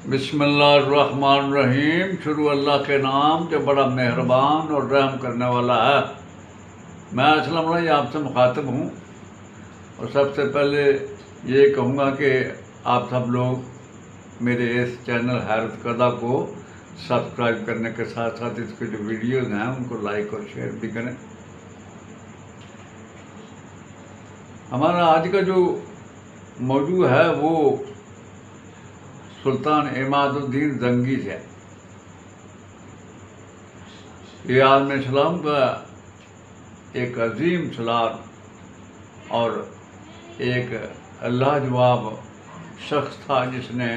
बिस्मिल्लाहिर्रहमानिर्रहीम। शुरू अल्लाह के नाम जो बड़ा मेहरबान और रहम करने वाला है। मैं असलम आपसे मुखातिब हूँ और सबसे पहले ये कहूँगा कि आप सब लोग मेरे इस चैनल हैरत कदा को सब्सक्राइब करने के साथ साथ इसके जो वीडियोज़ हैं उनको लाइक और शेयर भी करें। हमारा आज का जो मौजू है वो सुल्तान इमादुद्दीन जंगी है। ये आलम इस्लाम का एक अजीम सलार और एक लाजवाब शख्स था जिसने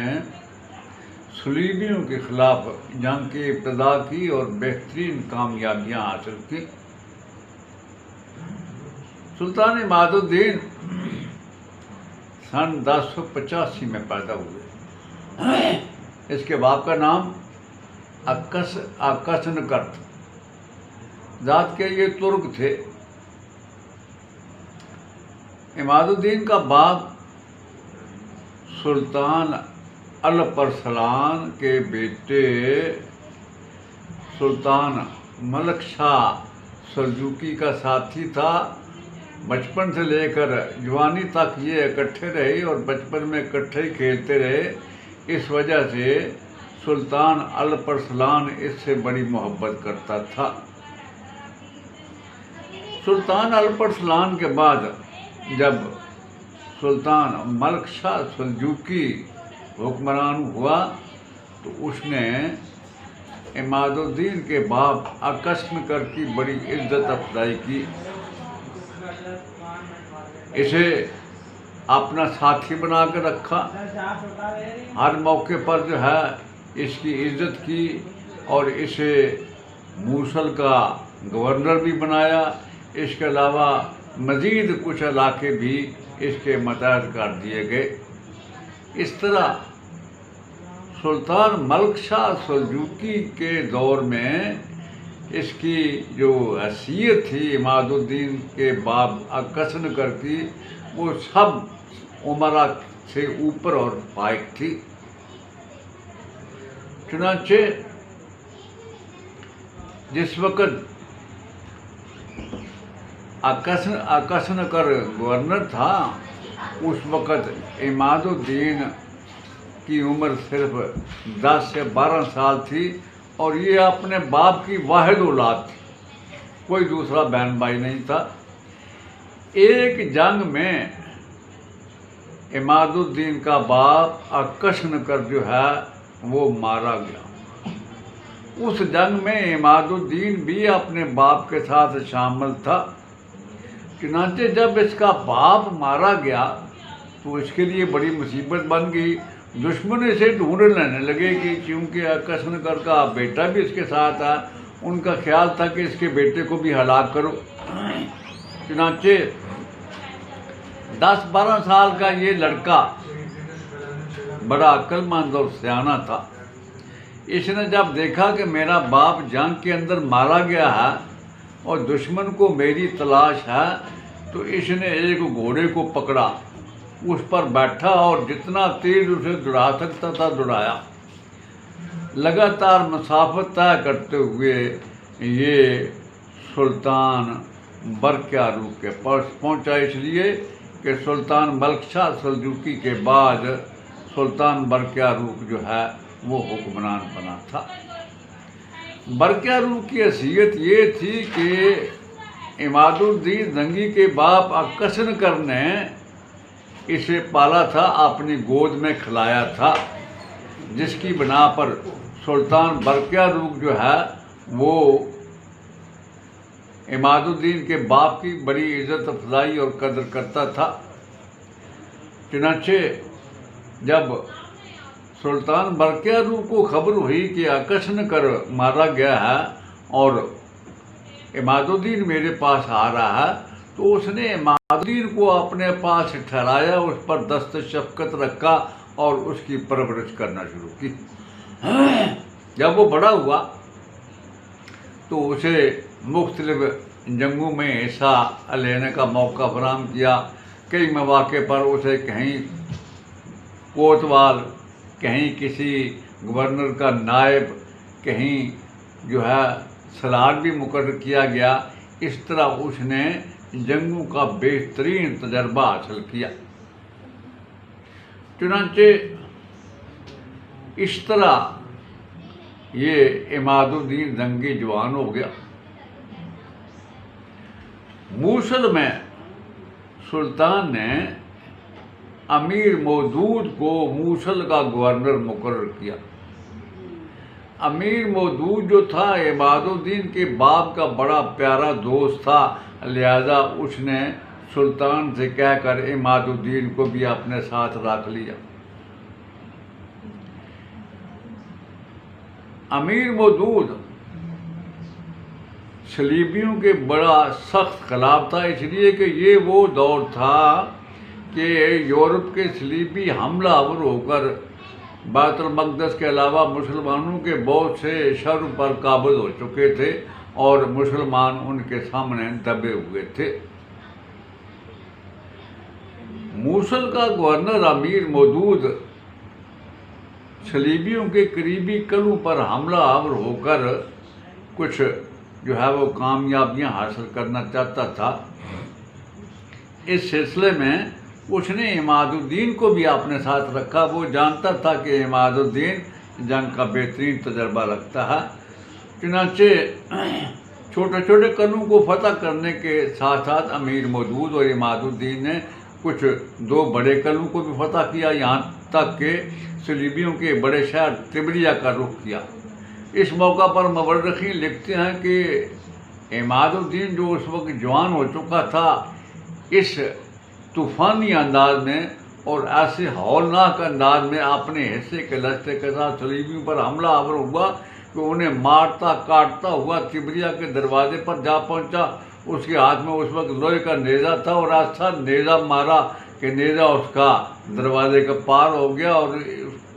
सलीबियों के खिलाफ जंग की इब्तिदा की और बेहतरीन कामयाबियां हासिल की। सुल्तान इमादुद्दीन सन 1085 में पैदा हुए। इसके बाप का नाम अक्कसनकर्त जात के ये तुर्क थे। इमादुद्दीन का बाप सुल्तान अलपरसलान के बेटे सुल्तान मलक शाह सल्जूकी का साथी था। बचपन से लेकर जवानी तक ये इकट्ठे रहे और बचपन में इकट्ठे ही खेलते रहे। इस वजह से सुल्तान अलपरसलान इससे बड़ी मोहब्बत करता था। सुल्तान अलपरसलान के बाद जब सुल्तान मलक शाह सल्जूकी हुक्मरान हुआ तो उसने इमादुद्दीन के बाप अक्कसनकर की बड़ी इज्जत अफजाई की। इसे अपना साथी बना कर रखा। हर मौके पर जो है इसकी इज्जत की और इसे मूसल का गवर्नर भी बनाया। इसके अलावा मज़ीद कुछ इलाके भी इसके मतहत कर दिए गए। इस तरह सुल्तान मलक शाह सल्जूकी के दौर में इसकी जो हैसियत थी इमादुद्दीन के बाप अक्कसनकर की वो सब उमरा से ऊपर और फाइक थी। चुनांचे जिस वक़्त अक्कसनकर गवर्नर था उस वक़्त इमादुद्दीन की उम्र सिर्फ 10 से 12 साल थी और ये अपने बाप की वाहिद औलाद थी। कोई दूसरा बहन भाई नहीं था। एक जंग में इमादुद्दीन का बाप अक्कसनकर जो है वो मारा गया। उस जंग में इमादुद्दीन भी अपने बाप के साथ शामिल था। चुनांचे जब इसका बाप मारा गया तो इसके लिए बड़ी मुसीबत बन गई। दुश्मन इसे ढूंढ लेने लगे कि क्योंकि अक्कसनकर का बेटा भी इसके साथ था। उनका ख्याल था कि इसके बेटे को भी हलाक करो। चुनांचे 10-12 साल का ये लड़का बड़ा अक्लमंद और सियाना था। इसने जब देखा कि मेरा बाप जंग के अंदर मारा गया है और दुश्मन को मेरी तलाश है तो इसने एक घोड़े को पकड़ा, उस पर बैठा और जितना तेज उसे दौड़ा सकता था दौड़ाया। लगातार मसाफत तय करते हुए ये सुल्तान बरक्यारूक के पास पहुंचा। इसलिए कि सुल्तान मलक शाह सल्जूकी के बाद सुल्तान बरक्यारूक जो है वो हुक्मरान बना था। बरक्यारूक की हैसियत ये थी कि इमादुद्दीन जंगी के बाप अक्कसनकर ने इसे पाला था, अपनी गोद में खिलाया था, जिसकी बिना पर सुल्तान बरक्यारूक जो है वो इमादुद्दीन के बाप की बड़ी इज्जत अफजाई और कदर करता था। चुनांचे जब सुल्तान बरक्यारूक को खबर हुई कि अक्कसनकर मारा गया है और इमादुद्दीन मेरे पास आ रहा है तो उसने इमादुद्दीन को अपने पास ठहराया, उस पर दस्त शफकत रखा और उसकी परवरिश करना शुरू की। जब वो बड़ा हुआ तो उसे मुख्तलिफ जंगों में हिस्सा लेने का मौका फराहम किया। कई मौके पर उसे कहीं कोतवाल कहीं किसी गवर्नर का नायब, कहीं जो है सलार भी मुकर्रर किया गया। इस तरह उसने जंगों का बेहतरीन तजर्बा हासिल किया। चुनांचे इस तरह ये इमादुद्दीन जंगी जवान हो गया। मूसल में सुल्तान ने अमीर मौदूद को मूसल का गवर्नर मुकर्रर किया। अमीर मौदूद जो था इमादुद्दीन के बाप का बड़ा प्यारा दोस्त था, लिहाजा उसने सुल्तान से कहकर इमादुद्दीन को भी अपने साथ रख लिया। अमीर मौदूद सलीबियों के बड़ा सख्त खिलाफ था, इसलिए कि ये वो दौर था कि यूरोप के सलीबी हमलावर होकर बैतुल मक़दस के अलावा मुसलमानों के बहुत से शहरों पर काबिज हो चुके थे और मुसलमान उनके सामने दबे हुए थे। मूसल का गवर्नर अमीर मौदूद सलीबियों के करीबी कलों पर हमलावर होकर कुछ जो है वो कामयाबियां हासिल करना चाहता था। इस सिलसिले में उसने इमादुद्दीन को भी अपने साथ रखा। वो जानता था कि इमादुद्दीन जंग का बेहतरीन तजर्बा रखता है। चुनांचे छोटे छोटे कलों को फतह करने के साथ साथ अमीर मौदूद और इमादुद्दीन ने कुछ 2 बड़े कलों को भी फतह किया, यहाँ तक कि सलीबियों के बड़े शहर तिब्रिया का रुख किया। इस मौका पर मवर्रखीन लिखते हैं कि इमादुद्दीन जो उस वक्त जवान हो चुका था, इस तूफ़ानी अंदाज में और ऐसे हौलनाक अंदाज में अपने हिस्से के लश्कर के साथ सलीबियों पर हमला आवर हुआ कि उन्हें मारता काटता हुआ तिब्रिया के दरवाजे पर जा पहुंचा। उसके हाथ में उस वक्त लोहे का नेज़ा था और ऐसा नेज़ा मारा कि नेज़ा उसका दरवाजे का पार हो गया और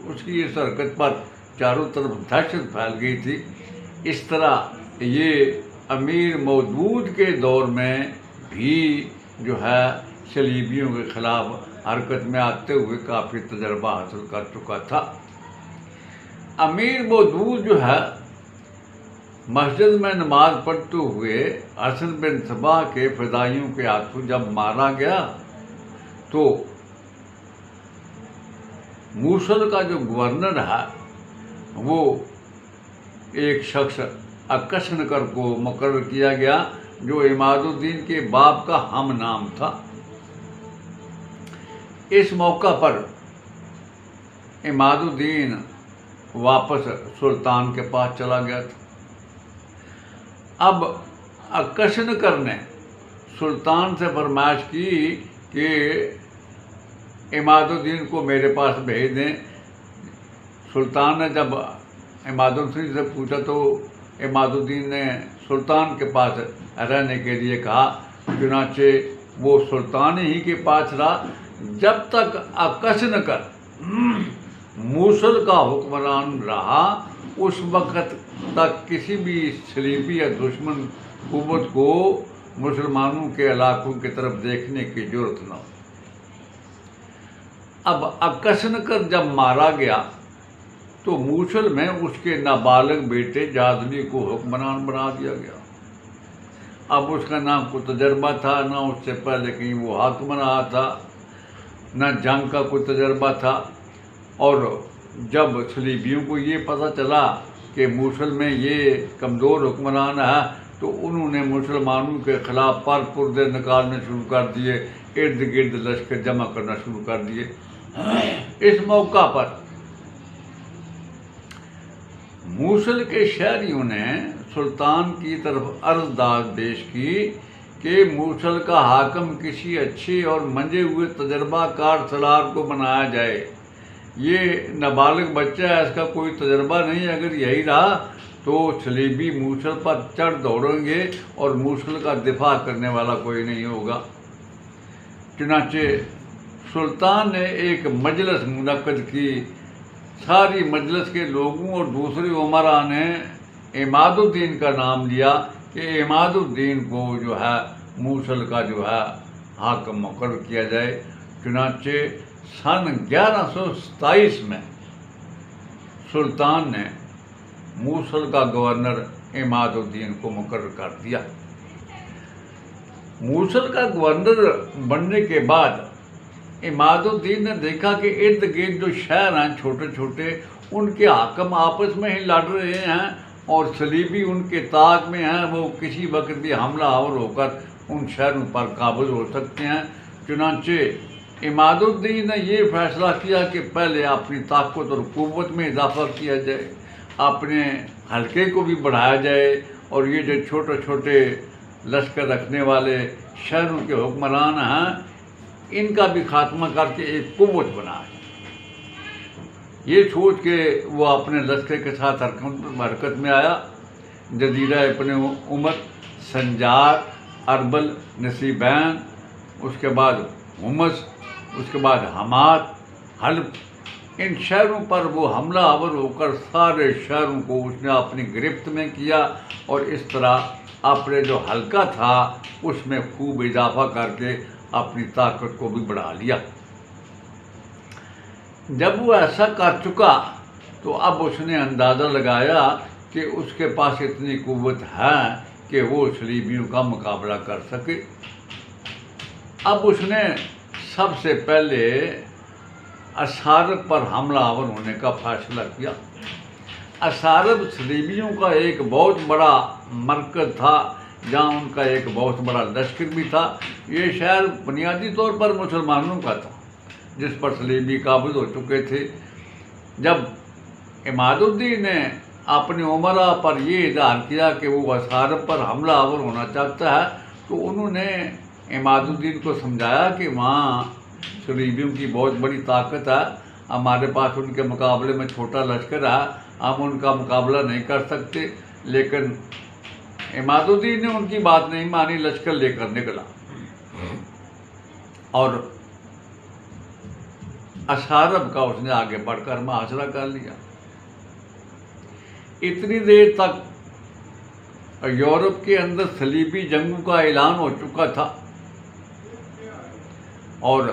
उसकी इस हरकत पर चारों तरफ दहशत फैल गई थी। इस तरह ये अमीर मौदूद के दौर में भी जो है सलीबियों के खिलाफ हरकत में आते हुए काफ़ी तजर्बा हासिल कर चुका था। अमीर मौदूद जो है मस्जिद में नमाज पढ़ते हुए हसन बिन सबा के फ़िदाइयों के हाथों जब मारा गया तो मूसल का जो गवर्नर है वो एक शख्स अकशनकर को मुकर्रर किया गया, जो इमादुद्दीन के बाप का हम नाम था। इस मौका पर इमादुद्दीन वापस सुल्तान के पास चला गया था। अब अकशनकर ने सुल्तान से फरमाइश की कि इमादुद्दीन को मेरे पास भेज दें। सुल्तान ने जब इमादुद्दीन से पूछा तो इमादुद्दीन ने सुल्तान के पास रहने के लिए कहा। चुनाचे वो सुल्तान ही के पास रहा जब तक अकशनकर मूसल का हुक्मरान रहा। उस वक़्त तक किसी भी सलीबी या दुश्मन हुकूमत को मुसलमानों के इलाकों की तरफ देखने की जरूरत न हो। अब अकशनकर जब मारा गया तो मूसल में उसके नाबालिग बेटे जादली को हुक्मरान बना दिया गया। अब उसका ना कोई तजर्बा था, ना उससे पहले कहीं वो हाकिम रहा था, ना जंग का कोई तजर्बा था। और जब सलीबियों को ये पता चला कि मूसल में ये कमज़ोर हुक्मरान है तो उन्होंने मुसलमानों के खिलाफ पर पुर्दे निकालने शुरू कर दिए, इर्द गिर्द लश्कर जमा करना शुरू कर दिए। इस मौका पर मूसल के शहरियों ने सुल्तान की तरफ अर्ज़दाद पेश की कि मूसल का हाकिम किसी अच्छे और मंजे हुए तजर्बाकार सलार को बनाया जाए। ये नाबालिग बच्चा है, इसका कोई तजर्बा नहीं। अगर यही रहा तो सलीबी मूसल पर चढ़ दौड़ेंगे और मूसल का दिफा करने वाला कोई नहीं होगा। चुनाचे सुल्तान ने एक मजलिस मुनक्कद की। सारी मजलिस के लोगों और दूसरे उमरा ने इमादुद्दीन का नाम लिया कि इमादुद्दीन को जो है मूसल का जो है हाकिम मुकर्रर किया जाए। चुनाचे सन 1127 में सुल्तान ने मूसल का गवर्नर इमादुद्दीन को मुकर्रर कर दिया। मूसल का गवर्नर बनने के बाद इमादुद्दीन ने देखा कि इर्द गिर्द जो शहर हैं छोटे छोटे, उनके हाकम आपस में ही लड़ रहे हैं और सलीबी उनके ताक में हैं, वो किसी वक्त भी हमलावर होकर उन शहरों पर काबुज हो सकते हैं। चुनांचे इमादुद्दीन ने ये फैसला किया कि पहले अपनी ताकत और क़ुव्वत में इजाफा किया जाए, अपने हल्के को भी बढ़ाया जाए और ये जो छोटे छोटे लश्कर रखने वाले शहरों के हुक्मरान हैं इनका भी खात्मा करके एक क़ुव्वत बनाए। ये सोच के वो अपने लश्कर के साथ हरकत में आया। जजीरा इब्न उमर, संजार, अरबल, नसीबैन, उसके बाद हुमस, उसके बाद हमाद, हल्ब, इन शहरों पर वो हमलावर होकर सारे शहरों को उसने अपनी गिरफ्त में किया और इस तरह अपने जो हल्का था उसमें खूब इजाफा करके अपनी ताकत को भी बढ़ा लिया। जब वो ऐसा कर चुका तो अब उसने अंदाज़ा लगाया कि उसके पास इतनी क़ुव्वत है कि वो सलीबियों का मुकाबला कर सके। अब उसने सबसे पहले असारब पर हमलावर होने का फैसला किया। असारब सलीबियों का एक बहुत बड़ा मरकज़ था, जहाँ उनका एक बहुत बड़ा लश्कर भी था। ये शहर बुनियादी तौर पर मुसलमानों का था, जिस पर सलीबी काबुज हो चुके थे। जब इमादुद्दीन ने अपने उमरा पर ये इज़हार किया कि वो असारब पर हमलावर होना चाहता है, तो उन्होंने इमादुद्दीन को समझाया कि वहाँ सलीबियों की बहुत बड़ी ताकत है, हमारे पास उनके मुकाबले में छोटा लश्कर है, हम उनका मुकाबला नहीं कर सकते। लेकिन इमादुद्दीन ने उनकी बात नहीं मानी, लश्कर लेकर निकला और असारब का उसने आगे बढ़कर मुहासरा कर लिया। इतनी देर तक यूरोप के अंदर सलीबी जंगों का ऐलान हो चुका था और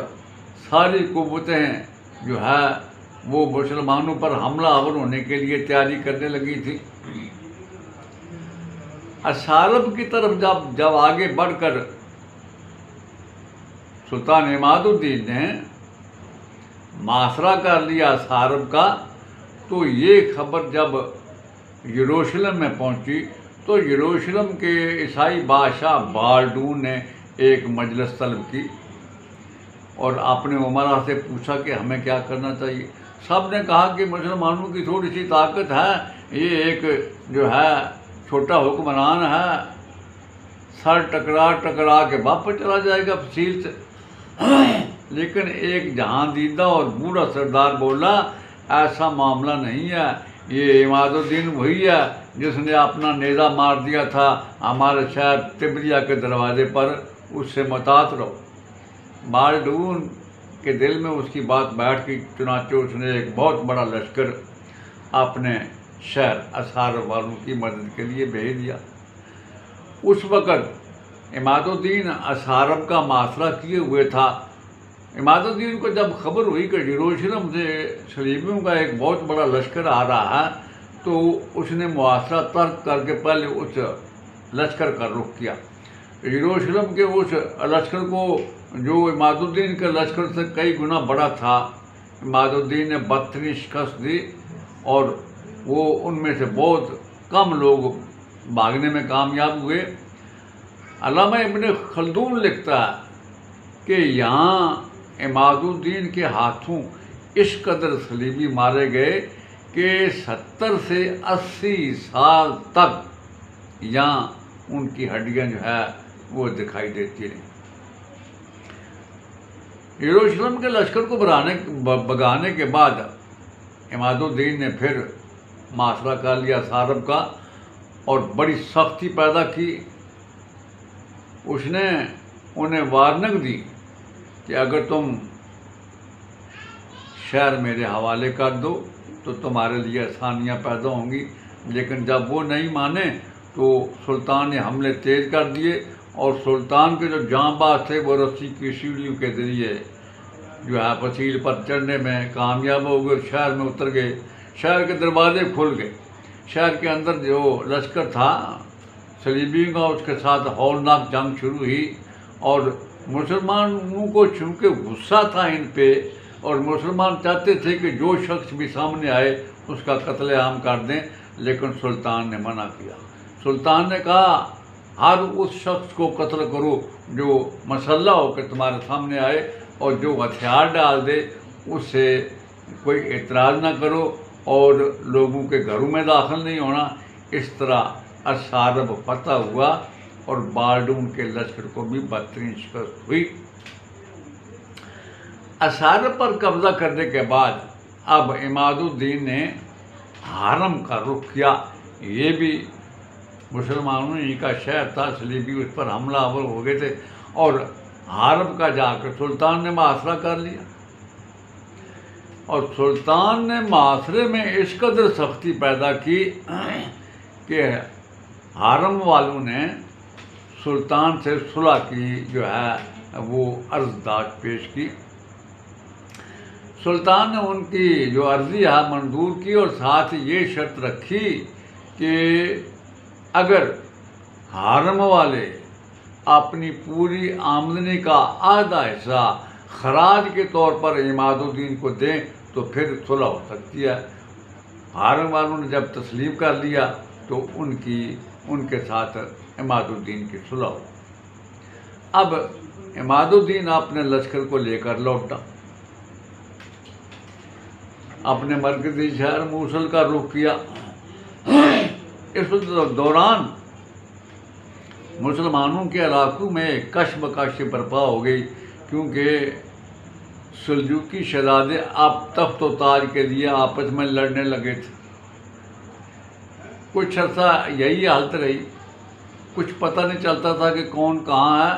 सारी क़ुव्वतें जो है वो मुसलमानों पर हमलावर होने के लिए तैयारी करने लगी थी। असारब की तरफ जब आगे बढ़कर सुल्तान इमादुद्दीन ने मुहासरा कर लिया असारब का, तो ये खबर जब यरूशलेम में पहुंची तो यरूशलेम के ईसाई बादशाह बालडून ने एक मजलिस तलब की और अपने उमरा से पूछा कि हमें क्या करना चाहिए। सब ने कहा कि मुसलमानों की थोड़ी सी ताकत है, ये एक जो है छोटा हुक्मरान है, सर टकरा के वापस चला जाएगा फसील से। लेकिन एक जहां दीदा और बूढ़ा सरदार बोला, ऐसा मामला नहीं है, ये इमादुद्दीन वही है जिसने अपना नेज़ा मार दिया था हमारे शहर तिब्रिया के दरवाजे पर, उससे मुतात रहो। बालडून के दिल में उसकी बात बैठ गई। चुनांचे उसने एक बहुत बड़ा लश्कर अपने शहर असारब वालों की मदद के लिए भेज दिया। उस वक़्त इमादुद्दीन असारब का मुहासरा किए हुए था। इमादुद्दीन को जब खबर हुई कि यरूशलेम से सलीबियों का एक बहुत बड़ा लश्कर आ रहा है, तो उसने मुहासरा तर्क करके पहले उस लश्कर का रुख किया। यरूशलेम के उस लश्कर को, जो इमादुद्दीन के लश्कर से कई गुना बड़ा था, इमादुद्दीन ने बदतरीन शिकस्त दी और वो उनमें से बहुत कम लोग भागने में कामयाब हुए। अल्लामा इब्न खल्दून लिखता है कि यहाँ इमादुद्दीन के हाथों इस कदर सलीबी मारे गए कि 70 से 80 साल तक यहाँ उनकी हड्डियाँ जो है वो दिखाई देती रहीं। यरूशलेम के लश्कर को भगाने के बाद इमादुद्दीन ने फिर मुहासरा कर लिया असारब का और बड़ी सख्ती पैदा की। उसने उन्हें वार्निंग दी कि अगर तुम शहर मेरे हवाले कर दो तो तुम्हारे लिए आसानियाँ पैदा होंगी। लेकिन जब वो नहीं माने तो सुल्तान ने हमले तेज़ कर दिए और सुल्तान के जो जांबाज थे वो रस्सी की सीढ़ियों के ज़रिए जो है फसील पर चढ़ने में कामयाब हो गए, शहर में उतर गए। शहर के दरवाजे खुल गए। शहर के अंदर जो लश्कर था सलीबियों का, उसके साथ हौलनाक जंग शुरू हुई। और मुसलमानों को चूँकि गुस्सा था इन पे, और मुसलमान चाहते थे कि जो शख्स भी सामने आए उसका कत्लेआम कर दें, लेकिन सुल्तान ने मना किया। सुल्तान ने कहा हर उस शख्स को कत्ल करो जो मसल्ला होकर तुम्हारे सामने आए, और जो हथियार डाल दे उससे कोई एतराज़ ना करो, और लोगों के घरों में दाखिल नहीं होना। इस तरह असारब फतह हुआ और बाल्डून के लश्कर को भी बदतरीन शिकस्त हुई। असारब पर कब्जा करने के बाद अब इमादुद्दीन ने हरम का रुख किया। ये भी मुसलमानों ही का शहर था, सलीबी उस पर हमलावर हो गए थे, और हरम का जाकर सुल्तान ने मुआसरा कर लिया। और सुल्तान ने मुआसरे में इस कदर सख्ती पैदा की कि हरम वालों ने सुल्तान से सुलह की जो है वो अर्जदाद पेश की। सुल्तान ने उनकी जो अर्जी है मंजूर की, और साथ ये शर्त रखी कि अगर हरम वाले अपनी पूरी आमदनी का आधा हिस्सा खराज के तौर पर इमादुद्दीन को दें तो फिर सुलह हो सकती है। हरम वालों ने जब तस्लीम कर लिया तो उनके साथ इमादुद्दीन की सुलह हो। अब इमादुद्दीन अपने लश्कर को लेकर लौटा, अपने मरकजी शहर मूसल का रुख किया। इस दौरान मुसलमानों के इलाकों में कशमकश बर्पा हो गई, क्योंकि सल्जूकी शहजादे अब तख्त व ताज के लिए आपस में लड़ने लगे थे। कुछ अर्सा यही हालत रही, कुछ पता नहीं चलता था कि कौन कहाँ है,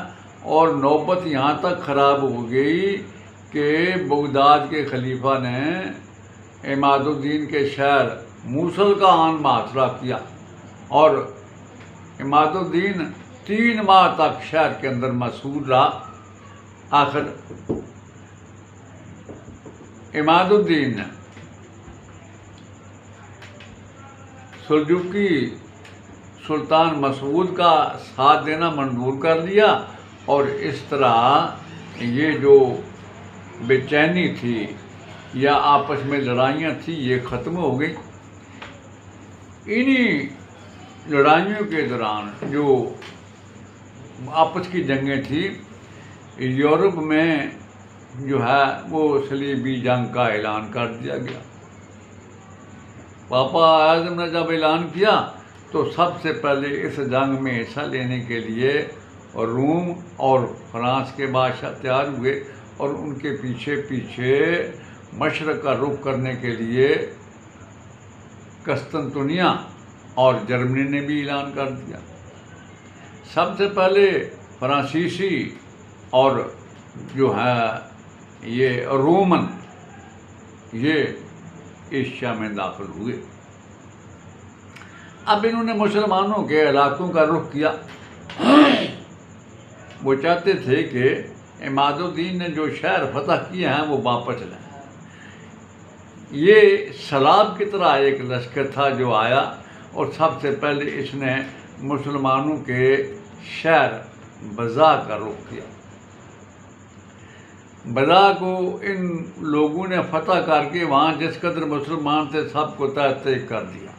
और नौबत यहाँ तक ख़राब हो गई कि बगदाद के खलीफा ने इमादुद्दीन के शहर मूसल का आन मुआसरा किया, और इमादुद्दीन 3 माह तक शहर के अंदर मसूर रहा। आखिर इमादुद्दीन ने सल्जूकी सुल्तान मसूद का साथ देना मंजूर कर लिया, और इस तरह ये जो बेचैनी थी या आपस में लड़ाइयाँ थी ये ख़त्म हो गई। इन्हीं लड़ाइयों के दौरान जो आपस की जंगें थी, यूरोप में जो है वो सलीबी जंग का ऐलान कर दिया गया। पापा आज़म ने जब ऐलान किया तो सबसे पहले इस जंग में हिस्सा लेने के लिए रूम और फ्रांस के बादशाह तैयार हुए, और उनके पीछे पीछे मशरक़ का रुख करने के लिए कस्तंतुनिया और जर्मनी ने भी ऐलान कर दिया। सबसे पहले फ्रांसीसी और जो है ये रोमन ये एशिया में दाखिल हुए। अब इन्होंने मुसलमानों के इलाकों का रुख किया। वो चाहते थे कि इमादुद्दीन ने जो शहर फतह किए हैं वो वापस लें। ये सलाब की तरह एक लश्कर था जो आया, और सबसे पहले इसने मुसलमानों के शहर बज़ा का रुख किया। बज़ा को इन लोगों ने फतह करके वहाँ जिस कदर मुसलमान थे सबको तहत कर दिया।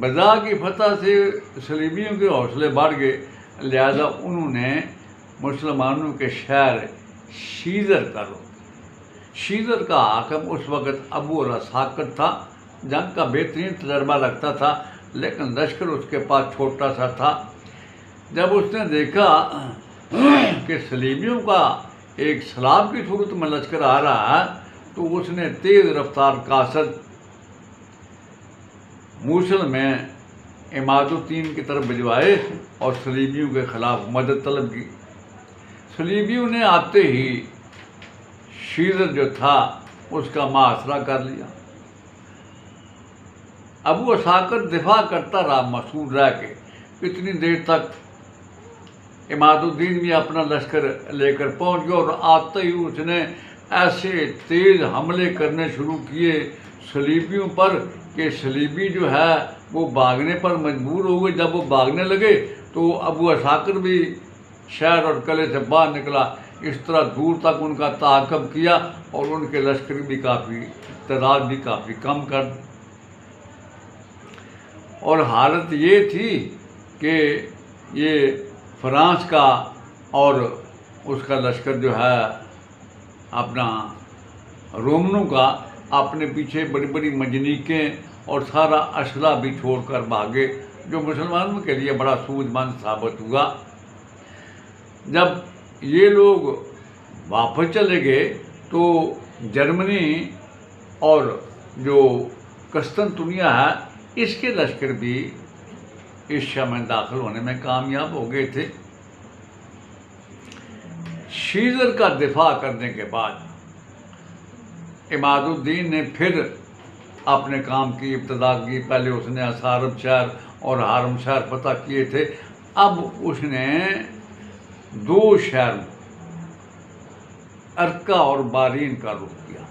बज़ा की फतह से सलीबियों के हौसले बढ़ गए, लिहाजा उन्होंने मुसलमानों के शहर शीज़र का रुख। शीज़र का हाकिम उस वक़्त अबू रसाकत था। जंग का बेहतरीन तजर्बा रखता था, लेकिन लश्कर उसके पास छोटा सा था। जब उसने देखा कि सलीबियों का एक सलाब की सूरत में लश्कर आ रहा है, तो उसने तेज़ रफ्तार कासद मूसल में इमादुद्दीन की तरफ भिजवाए और सलीबियों के ख़िलाफ़ मदद तलब की। सलीबियों ने आते ही शीज़र जो था उसका मुआसरा कर लिया। अबू रसाकत दिफा करता रहा मसूर रह के। इतनी देर तक इमादुद्दीन भी अपना लश्कर लेकर पहुंच गया, और आते ही उसने ऐसे तेज़ हमले करने शुरू किए सलीबियों पर कि सलीबी जो है वो भागने पर मजबूर हो गए। जब वो भागने लगे तो अबू असाकिर भी शहर और किले से बाहर निकला। इस तरह दूर तक उनका ताक़ब किया और उनके लश्कर भी काफ़ी तादाद भी काफ़ी कम कर दी। और हालत ये थी कि ये फ्रांस का और उसका लश्कर जो है अपना रोमनों का अपने पीछे बड़ी बड़ी मंजनीकें और सारा असला भी छोड़कर भागे, जो मुसलमानों के लिए बड़ा सूझबूझ साबित हुआ। जब ये लोग वापस चले गए तो जर्मनी और जो कस्तंतुनिया है इसके लश्कर भी एशिया में दाखिल होने में कामयाब हो गए थे। शीजर का दिफा करने के बाद इमादुद्दीन ने फिर अपने काम की इब्तदा की। पहले उसने असारब शहर और हारम शहर फतह किए थे। अब उसने 2 शहर अर्का और बारीन का रुख किया।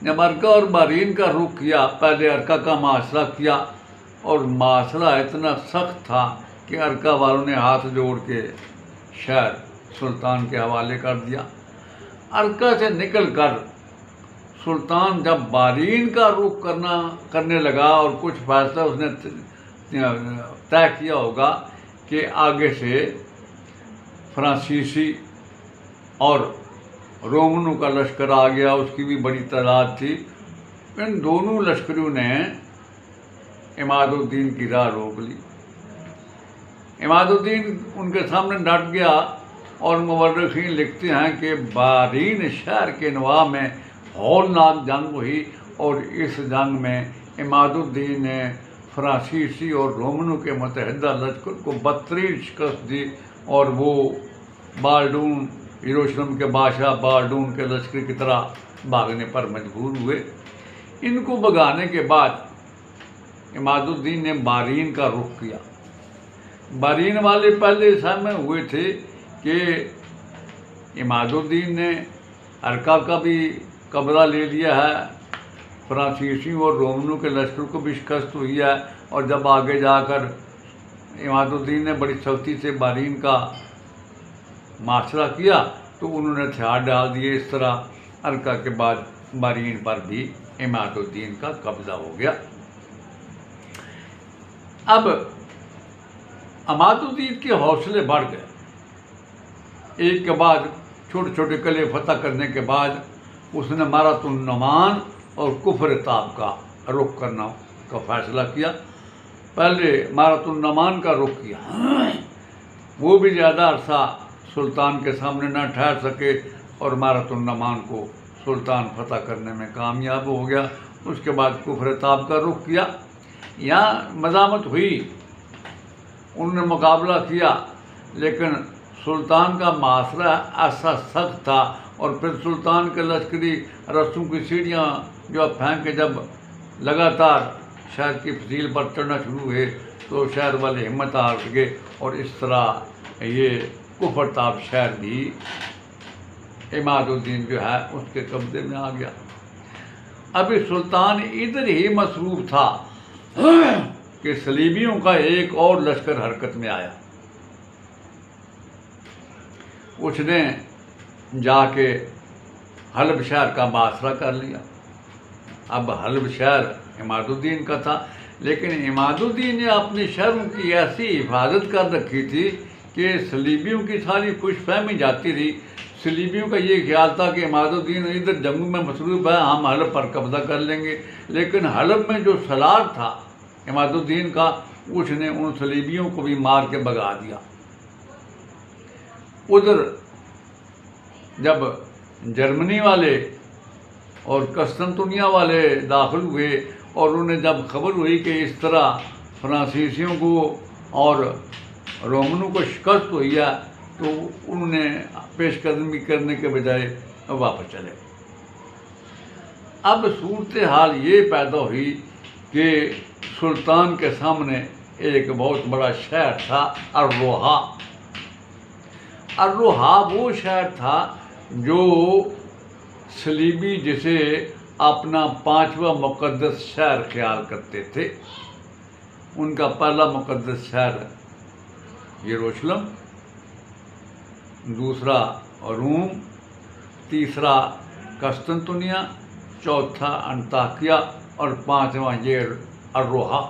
जब अर्का और बारीन का रुख किया, पहले अर्का का मुआसरा किया और मुआसरा इतना सख्त था कि अर्का वालों ने हाथ जोड़ के शहर सुल्तान के हवाले कर दिया। अर्का से निकलकर सुल्तान जब बारीन का रुख करने लगा और कुछ फैसला उसने तय किया होगा कि आगे से फ्रांसीसी और रोमनों का लश्कर आ गया, उसकी भी बड़ी तादाद थी। इन दोनों लश्करों ने इमादुद्दीन की राह रोक ली। इमादुद्दीन उनके सामने डट गया और मुवर्रिखीन लिखते हैं कि बारीन शहर के नवाब में हौलनाक जंग हुई और इस जंग में इमादुद्दीन ने फ्रांसीसी और रोमनों के मुतहदा लश्कर को 32 शिकस्त दी और वो बाल्डून, यरूशलेम के बादशाह बाल्डून के लश्कर की तरह भागने पर मजबूर हुए। इनको भगाने के बाद इमादुद्दीन ने बारीन का रुख किया। बारीन वाले पहले सहमे हुए थे कि इमादुद्दीन ने अर्का का भी कब्जा ले लिया है, फ्रांसीसियों और रोमनों के लश्कर को भी शिकस्त हुई है। और जब आगे जाकर इमादुद्दीन ने बड़ी सख्ती से बारीन का मुआसरा किया तो उन्होंने हथियार डाल दिए। इस तरह अर्का के बाद बारीन पर भी इमादुद्दीन का कब्जा हो गया। अब इमादुद्दीन के हौसले बढ़ गए। एक के बाद छोटे छोटे किले फतह करने के बाद उसने मारातुन नमान और कुफर ताब का रुख करना का फैसला किया। पहले मारातुन नमान का रुख किया, वो भी ज़्यादा अरसा सुल्तान के सामने न ठहर सके और मारातुन नमान को सुल्तान फतह करने में कामयाब हो गया। उसके बाद कुफर ताब का रुख किया। यहाँ मज़ामत हुई, उन्होंने मुकाबला किया, लेकिन सुल्तान का मुआसरा ऐसा सख्त था और फिर सुल्तान के लश्करी रस्सों की सीढ़ियाँ जो फेंक के जब लगातार शहर की फसील पर चढ़ना शुरू हुए तो शहर वाले हिम्मत हार गए और इस तरह ये कुफर ताब शहर भी इमादुद्दीन जो है उसके कब्जे में आ गया। अभी सुल्तान इधर ही मसरूफ़ था कि सलीबियों का एक और लश्कर हरकत में आया। उसने जाके हलब शहर का मुआसरा कर लिया। अब हलब शहर इमादुद्दीन का था, लेकिन इमादुद्दीन ने अपने शहरों की ऐसी हिफाजत कर रखी थी कि सलीबियों की सारी खुशफहमी जाती रही। सलीबियों का ये ख्याल था कि इमादुद्दीन इधर जंग में मसरूफ़ है, हम हलब पर कब्जा कर लेंगे। लेकिन हलब में जो सलार था इमादुद्दीन का, उसने उन सलीबियों को भी मार के भगा दिया। उधर जब जर्मनी वाले और कस्तंतुनिया वाले दाखिल हुए और उन्हें जब खबर हुई कि इस तरह फ्रांसीसियों को और रोमनों को शिकस्त हुई है तो उन्होंने पेशकदमी करने के बजाय वापस चले। अब सूरत हाल ये पैदा हुई कि सुल्तान के सामने एक बहुत बड़ा शहर था अर्रोहा। अर्रोहा वो शहर था जो सलीबी जिसे अपना 5वां मुक़द्दस शहर ख्याल करते थे। उनका पहला मुक़द्दस शहर यरूशलेम, दूसरा रूम, तीसरा कस्तंतुनिया, चौथा अंताकिया और 5वां ये अर्रोहा।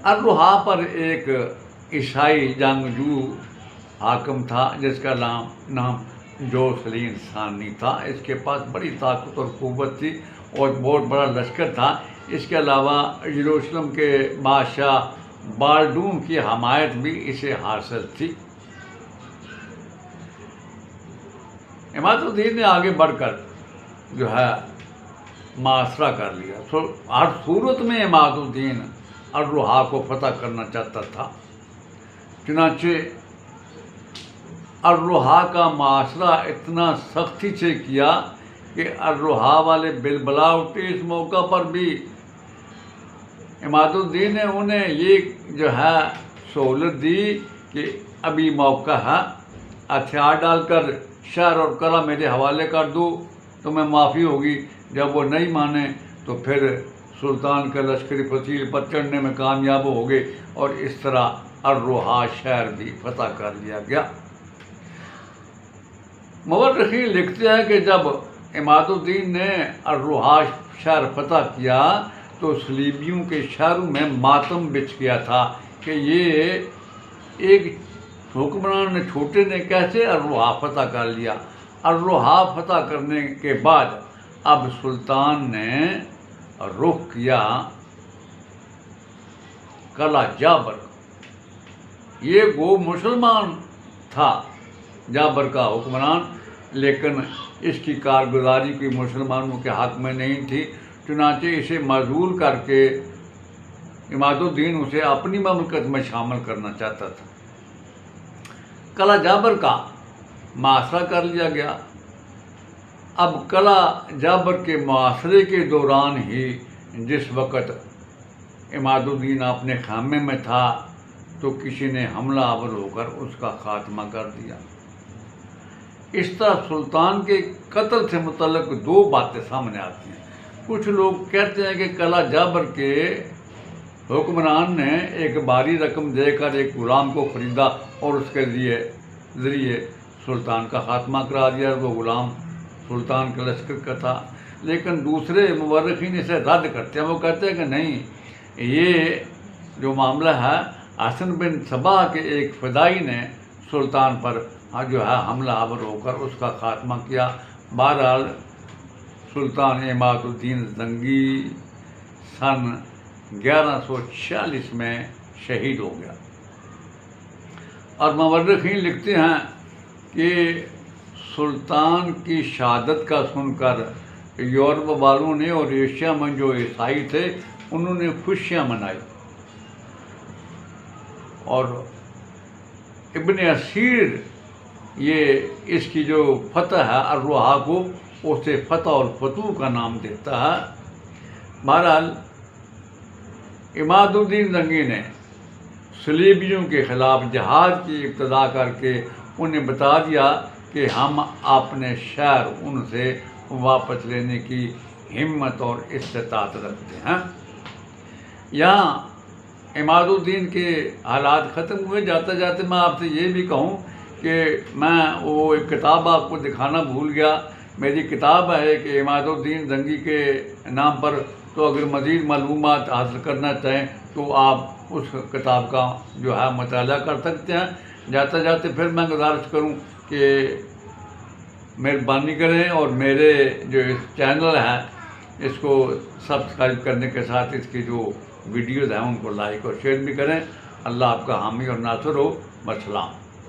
अर्रोहा पर एक ईसाई जंगजू हाकिम था जिसका नाम जोसलीन सानी था। इसके पास बड़ी ताकत और क़ुव्वत थी और बहुत बड़ा लश्कर था। इसके अलावा यरूशलेम के बादशाह बालडून की हमायत भी इसे हासिल थी। इमादुद्दीन ने आगे बढ़कर जो है मासरा कर लिया। तो हर सूरत में इमादुद्दीन अर्रोहा को फतह करना चाहता था। चुनांचे अर्रोहा का मासरा इतना सख्ती से किया कि अर्रोहा वाले बिलबला उठे। इस मौका पर भी इमादुद्दीन ने उन्हें ये जो है सहूलत दी कि अभी मौका है, हथियार डालकर शहर और कला मेरे हवाले कर दो, तुम्हें माफ़ी होगी। जब वो नहीं माने तो फिर सुल्तान के लश्करी फसील पर चढ़ने में कामयाब हो गए और इस तरह अर्रोहा शहर भी फतह कर लिया गया। मुवर्रिखीन लिखते हैं कि जब इमादुद्दीन ने अर्रोहा शहर फतह किया तो सलीबियों के शहरों में मातम बिछ गया था कि ये एक हुक्मरान ने छोटे ने कैसे अर्रोहा फतह कर लिया। अर्रोहा फतह करने के बाद अब सुल्तान ने रुख किया कला जाबर। ये वो मुसलमान था जाबर का हुक्मरान, लेकिन इसकी कारगुजारी कोई मुसलमानों के हक़ में नहीं थी। चुनांचे इसे मजबूर करके इमादुद्दीन उसे अपनी ममलकत में शामिल करना चाहता था। कला जाबर का मासरा कर लिया गया। अब कला जाबर के मुआसरे के दौरान ही जिस वक़्त इमादुद्दीन अपने खामे में था तो किसी ने हमला आवर होकर उसका खात्मा कर दिया। इस तरह सुल्तान के कत्ल से मुतल्लिक दो बातें सामने आती हैं। कुछ लोग कहते हैं कि कला जाबर के हुक्मरान ने एक भारी रकम देकर एक गुलाम को ख़रीदा और उसके ज़रिए सुल्तान का खात्मा करा दिया। वो गुलाम सुल्तान के लश्कर का था। लेकिन दूसरे मुवर्रिखीन इसे रद्द करते हैं। वो कहते हैं कि नहीं, ये जो मामला है हसन बिन सबा के एक फ़दाई ने सुल्तान पर जो है हमला आवर होकर उसका खात्मा किया। बहरहाल सुल्तान इमादुद्दीन ज़ंगी सन 1146 में शहीद हो गया। और मुवर्रिखीन लिखते हैं कि सुल्तान की शहादत का सुनकर यूरोप वालों ने और एशिया में जो ईसाई थे उन्होंने खुशियाँ मनाई और इब्न असीर ये इसकी जो फतह है अर्रोहा को उसे फतह और फतूह का नाम देता है। बहरहाल इमादुद्दीन ज़ंगी ने सलीबियों के ख़िलाफ़ जहाद की इब्तिदा करके उन्हें बता दिया कि हम अपने शहर उनसे वापस लेने की हिम्मत और इस्तात रखते हैं। यहाँ इमादुद्दीन के हालात ख़त्म हुए। जाते जाते मैं आपसे ये भी कहूँ कि मैं वो एक किताब आपको दिखाना भूल गया। मेरी किताब है कि इमादुद्दीन ज़ंगी के नाम पर, तो अगर मज़ीद मालूमात हासिल करना चाहें तो आप उस किताब का जो है मुताला कर सकते हैं। जाते जाते फिर मैं गुजारिश करूं कि मेहरबानी करें और मेरे जो चैनल है इसको सब्सक्राइब करने के साथ इसकी जो वीडियोज़ हैं उनको लाइक और शेयर भी करें। अल्लाह आपका हामी और नासर हो। वस्सलाम।